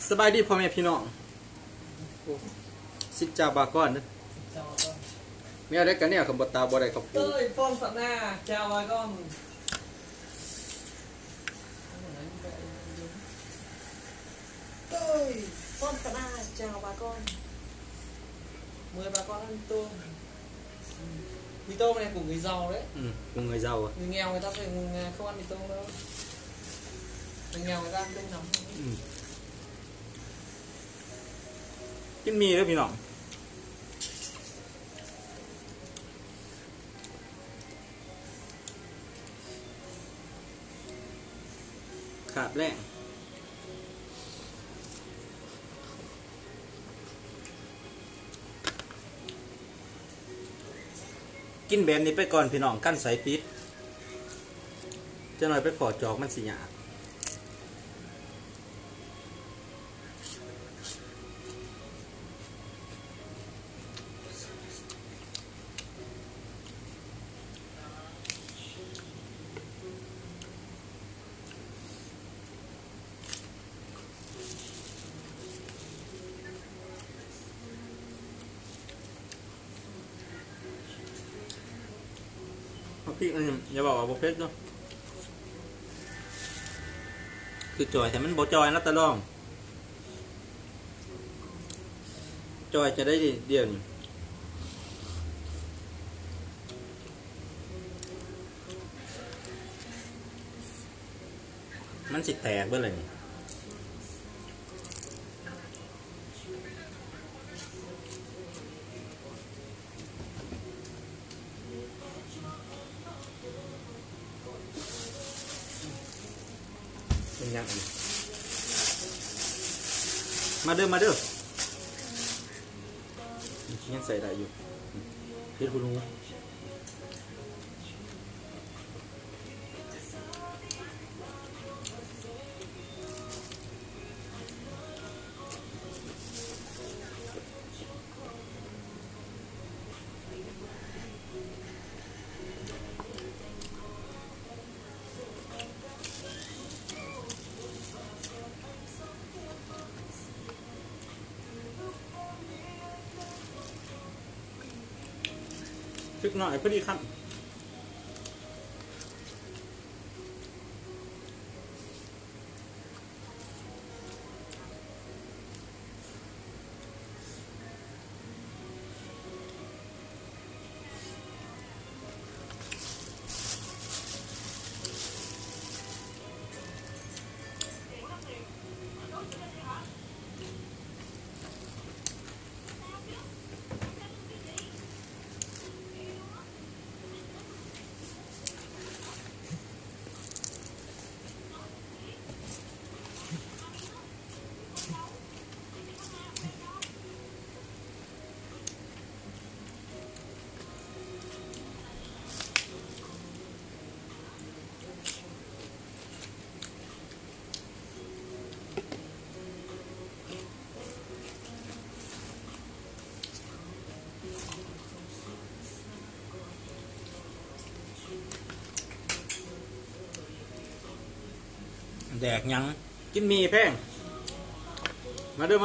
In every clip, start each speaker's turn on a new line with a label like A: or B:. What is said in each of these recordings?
A: สบายดีพ่อแม่พี่น้องสิจ่าบาก้อนเด้อมีอะไรกันเนี่ยคำบตาบ่ได้ครับ
B: เต้ยป้อมสัตว์หน้าจาวาก้อนเต้ยป้อมสัตว์หน้าจาวาก้อนเมื่อบาก้อนăn tôm mì tôm này của người giàu đấy.
A: Của người giàu à?
B: Người nghèo người ta phải không ăn mì tôm đâu. Người nghèo người ta ăn tôm nóng.
A: กินมีเด้อพี่น้องขาดแรงกินแบบนี้ไปก่อนพี่น้องกั้นสายปิดจะหน่อยไปขอจอกมันสิหยาบพี่อย่าบอกว่าโบเพชรเนาะคือจอยแต่มันโบจอยนะตะลองจอยจะได้เดียวนี่มันสิแตกเบ้อเลยนี่ยังมาเด้อยังใส่ได้อยู่เฮ็ดคุณรู้ทึกหน่อยพอดีครับแดกยังกินมีแพงมาเด้อ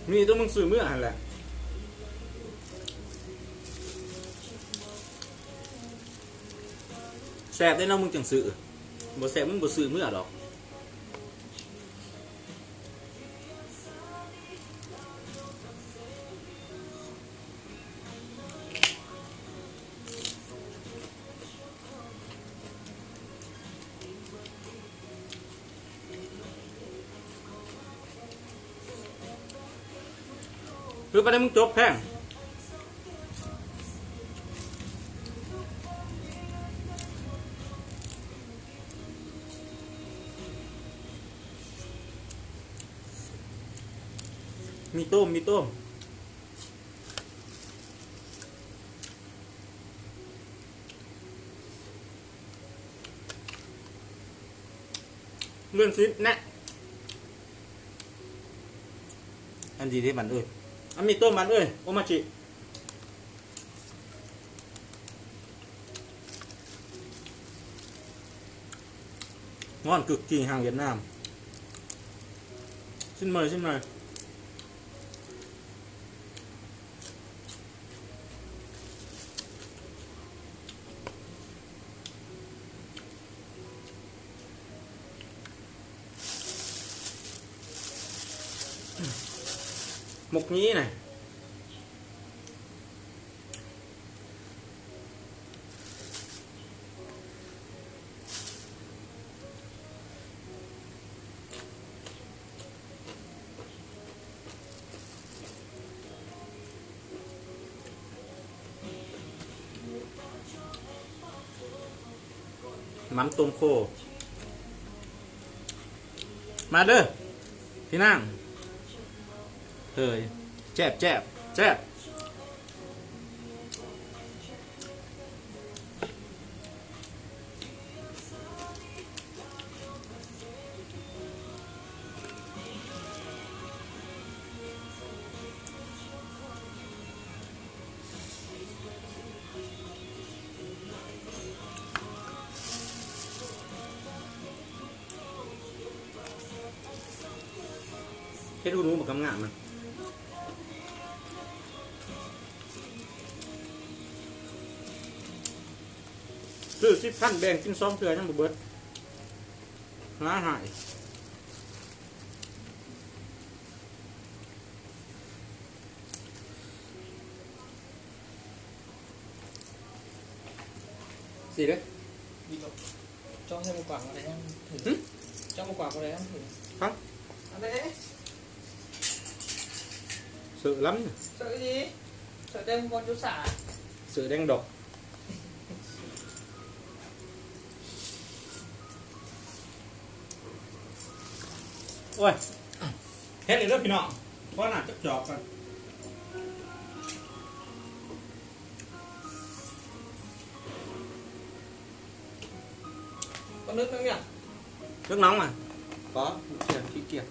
A: มีตัวมึงซื้อเมื่อหันแหละแสบได้น้องมึงจังซื้อบ่แสบมึงบ่ซื้อเมื่อดอกคือไปได้มึงจบแพงมีต้มเรื่องซิปนะอันดีที่มันด้วยมีต้มมันโอมาจิงอนกึกจีห่างเวียดนาม ชิ้นเมย์ชิ้นเมย์หมกนี้này mắm tôm khôมาเด้อพี่นางเฮ้ยแจ๊บแจ๊บแจ๊บเฮ็ดหูหนูบักกำงามมันซื้อ10,000แบ่งกิน2เทื่อยังบ่เบิดหาหายสิเด้อ
B: đi đâu cho thêm một quả vào đấy em thử cho một quả vào đấy em thử
A: hả
B: ăn đấy
A: sợ lắm
B: sợ cái gì sợ đem con chú xả
A: sợ đang độc ôi hết rồi đóพี่น้องcó nào chấp chọt rồi
B: con nước nữa nhỉ
A: nước nóng mà có kìa chị kìa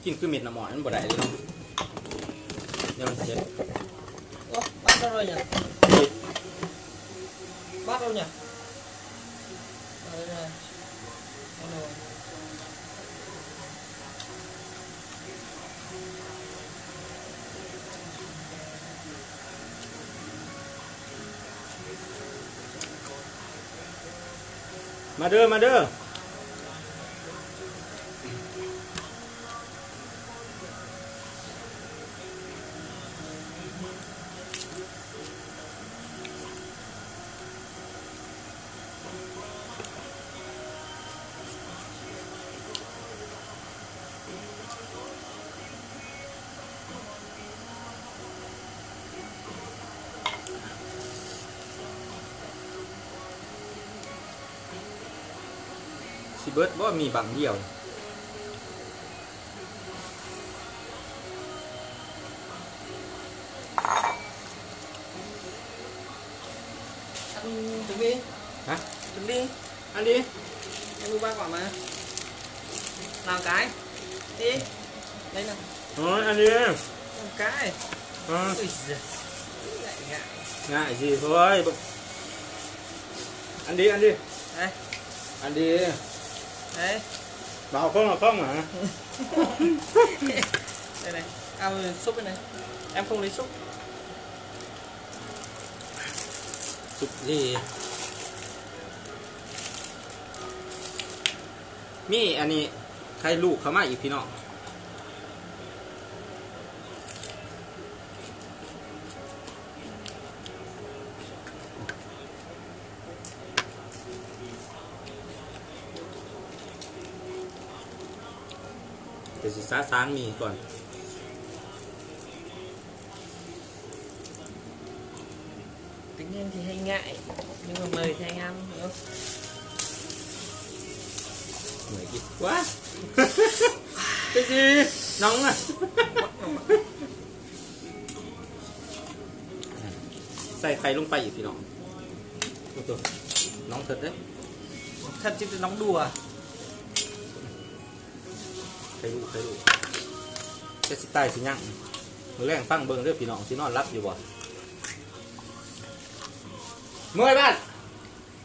A: กินคือเม็ดน้ำหมอนมันบ่ได้เลยเนาะเดี๋ยวมันเจ็บ
B: Ô, bắt đâu rồi nhỉ bắt đâu nhỉ à, đây này bắt đầu
A: มาเด้อมาเด้อสิเบิร์ดบ่มีบังเดียว
B: ăn trứng đi
A: hả
B: trứng đi
A: ăn đi
B: em mua 3 quả mà làm cái đi đây nè
A: thôi ăn đi
B: làm cái
A: à,
B: ui giời lại ngại
A: ngại gì thôi ăn đi ăn đi
B: đây
A: ăn đi
B: đấy
A: bảo không là không hả
B: đây này súp đây này em không lấy súp
A: súp gìมีอันนี้ใครลูกเขามาอีกพี่น้องเดี๋ยวสิซาซ้างมีก่อน
B: tính em thì hay ngại nhưng mà mời thì anh ăn đúng không
A: เหนื่อยกินว้า cái gì nóng à ใส่ไข่ลงไปอีกพี่น้องดูตัวน้องเถิดเด้
B: thật chứ nóng đùa
A: ไข่ลูกแค่สิตายสิยังมือแรงฟังเบิ่งเด้อพี่น้องสินอนรับอยู่บ่เมื่อยบ้าน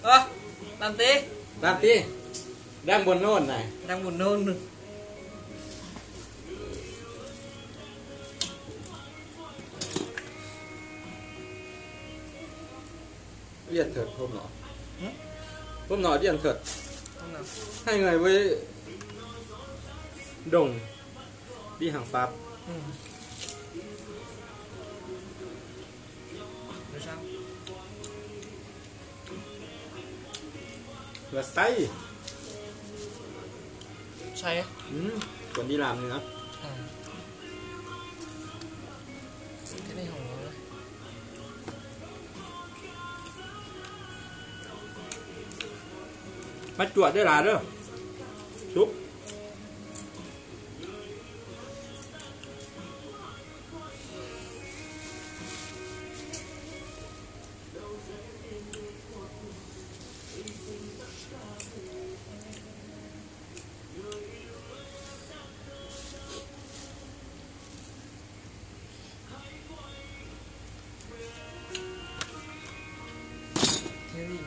B: ơ làm tí
A: ด้านที่ด้านบนโน่นน่ะ
B: đang buồn nôn rồi
A: เรียนเถิดพวกหนอพวกหนอเรียนเถิด
B: không nào
A: ให้ไงไว้ดงดีห่างฟ้า
B: ừ. Rồi sao
A: เหลือไส้
B: say á
A: ส่วนดีรามเนื้อ
B: à. Cái này hỏng rồi
A: มาจวดด้วยล่ะเด้อชุบ
B: Thiếu gì nhỉ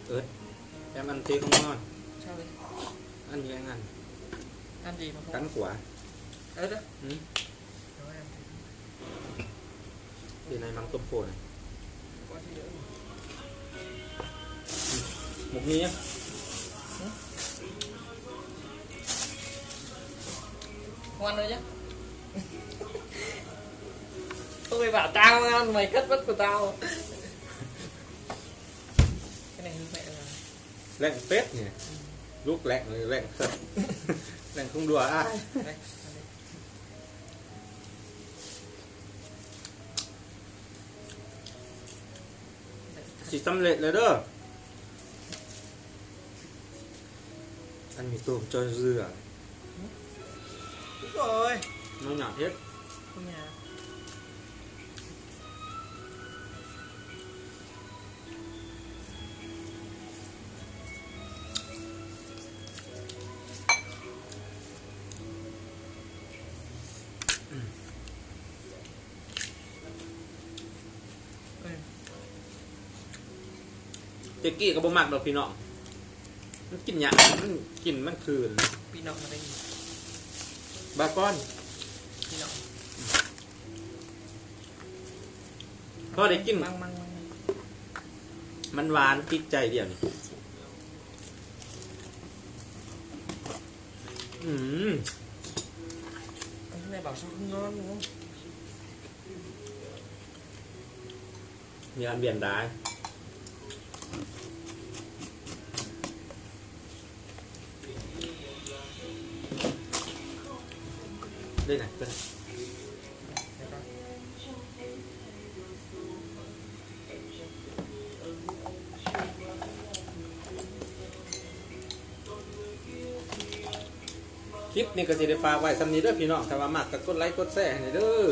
A: เอิร์ดแอมอันเทของนอน
B: sao đi
A: อันนี้งาน
B: ăn gì mà không
A: กันขวา
B: ớt á
A: อืม
B: Nấu ăn thì
A: ที่ในมังต้มโพนะ
B: có gì nữa
A: หมกนี้
B: không ăn đâu chứ tôi bảo tao không ăn mày cất mất của tao cái này hư mẹ rồi
A: แหล่งเป็ดเนี่ยลูกแหล่งเลยแหล่งสัตว์ แหล่งทุ่งดัวอ่ะ
B: đây ăn đi.
A: สิสำเร็จเลยเด้ออันมีตัวจอยเรือ
B: Đúng rồi
A: น้องหยาดเฮ็ด
B: không nhà
A: เจ๊กี้ก็บ่มักดอกพี่น้องมันกินหยามันกินมันคืน
B: Pi nọ mà đây
A: บาก้อน
B: Pi nọ
A: พอได้กิน
B: Mang mang mang
A: มันหวานติดใจเดียวนี่
B: Ăn cái này bảo sao không ngon đúng không
A: มีอันเบียนได้ได้ไหนก็ได้
B: Để coi
A: คลิปนี้ก็สิได้ฝากไว้สำนี้เด้อพี่น้องถ้าว่ามักก็กดไลค์กดแชร์ให้เด้อ